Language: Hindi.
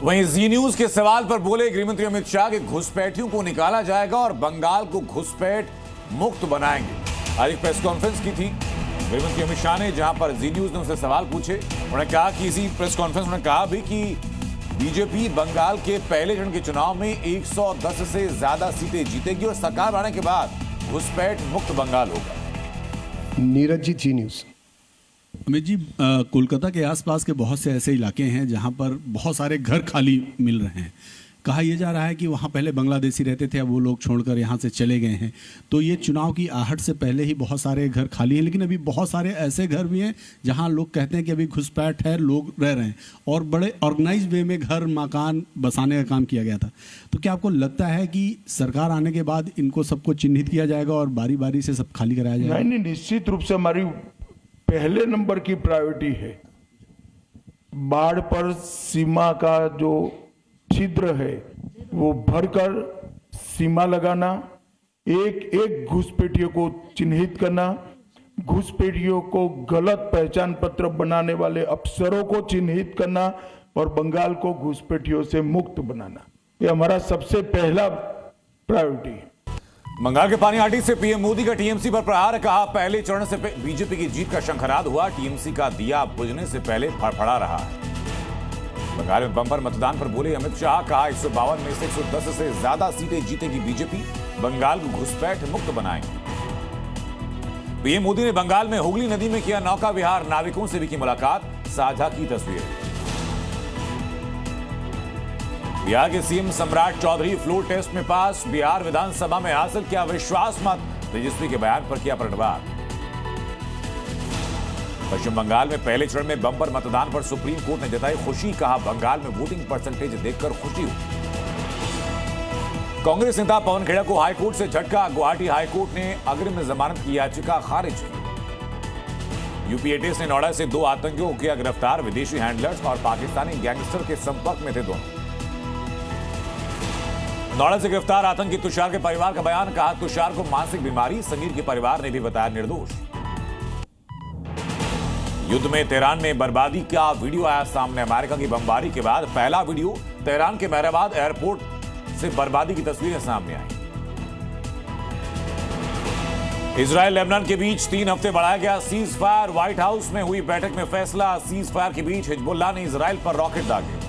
वहीं जी न्यूज के सवाल पर बोले गृहमंत्री अमित शाह कि घुसपैठियों को निकाला जाएगा और बंगाल को घुसपैठ मुक्त बनाएंगे। आज एक प्रेस कॉन्फ्रेंस की थी गृहमंत्री अमित शाह ने, जहां पर जी न्यूज ने उनसे सवाल पूछे। उन्होंने कहा कि इसी प्रेस कॉन्फ्रेंस में कहा भी कि बीजेपी बंगाल के पहले चरण के चुनाव में 110 से ज्यादा सीटें जीतेगी और सरकार आने के बाद घुसपैठ मुक्त बंगाल होगा। नीरज जी, जी न्यूज। अमित जी, कोलकाता के आसपास के बहुत से ऐसे इलाके हैं जहां पर बहुत सारे घर खाली मिल रहे हैं। कहा यह जा रहा है कि वहां पहले बांग्लादेशी रहते थे, अब वो लोग छोड़कर यहां से चले गए हैं। तो ये चुनाव की आहट से पहले ही बहुत सारे घर खाली हैं, लेकिन अभी बहुत सारे ऐसे घर भी हैं जहां लोग कहते हैं कि अभी घुसपैठ है, लोग रह रहे हैं और बड़े ऑर्गेनाइज वे में घर मकान बसाने का काम किया गया था। तो क्या आपको लगता है कि सरकार आने के बाद इनको सबको चिन्हित किया जाएगा और बारी बारी से सब खाली कराया जाएगा? नहीं, निश्चित रूप से हमारी पहले नंबर की प्रायोरिटी है बाढ़ पर सीमा का जो छिद्र है वो भरकर सीमा लगाना, एक एक घुसपैठियों को चिन्हित करना, घुसपैठियों को गलत पहचान पत्र बनाने वाले अफसरों को चिन्हित करना और बंगाल को घुसपैठियों से मुक्त बनाना, ये हमारा सबसे पहला प्रायोरिटी है। बंगाल के पानीहाटी से पीएम मोदी का टीएमसी पर प्रहार। कहा पहले चरण से बीजेपी की जीत का शंखनाद हुआ, टीएमसी का दिया बुझने से पहले फड़फड़ा रहा है। बंगाल में बंपर मतदान पर बोले अमित शाह। कहा 152 में से 110 से ज्यादा सीटें जीतेगी बीजेपी, बंगाल को घुसपैठ मुक्त बनाएंगे। पीएम मोदी ने बंगाल में हुगली नदी में किया नौका विहार, नाविकों से भी की मुलाकात, साझा की तस्वीरें। बिहार के सीएम सम्राट चौधरी फ्लोर टेस्ट में पास, बिहार विधानसभा में हासिल किया विश्वास मत, तेजस्वी के बयान पर किया पलटवार। पश्चिम बंगाल में पहले चरण में बंपर मतदान पर सुप्रीम कोर्ट ने जताई खुशी। कहा बंगाल में वोटिंग परसेंटेज देखकर खुशी हुई। कांग्रेस नेता पवन खेड़ा को हाईकोर्ट से झटका, गुवाहाटी हाईकोर्ट ने अग्रिम जमानत की याचिका खारिज की। यूपी एटीएस ने नोएडा से 2 आतंकियों को किया गिरफ्तार, विदेशी हैंडलर्स और पाकिस्तानी गैंगस्टर के संपर्क में थे दोनों। नोएडा से गिरफ्तार आतंकी तुषार के परिवार का बयान। कहा तुषार को मानसिक बीमारी, समीर के परिवार ने भी बताया निर्दोष। युद्ध में तेहरान में बर्बादी का वीडियो आया सामने। अमेरिका की बमबारी के बाद पहला वीडियो, तेहरान के मेहराबाद एयरपोर्ट से बर्बादी की तस्वीरें सामने आई। इजराइल लेबनान के बीच 3 हफ्ते बढ़ाया गया सीज फायर। व्हाइट हाउस में हुई बैठक में फैसला, सीज फायर के बीच हिजबुल्लाह ने इजराइल पर रॉकेट दागे।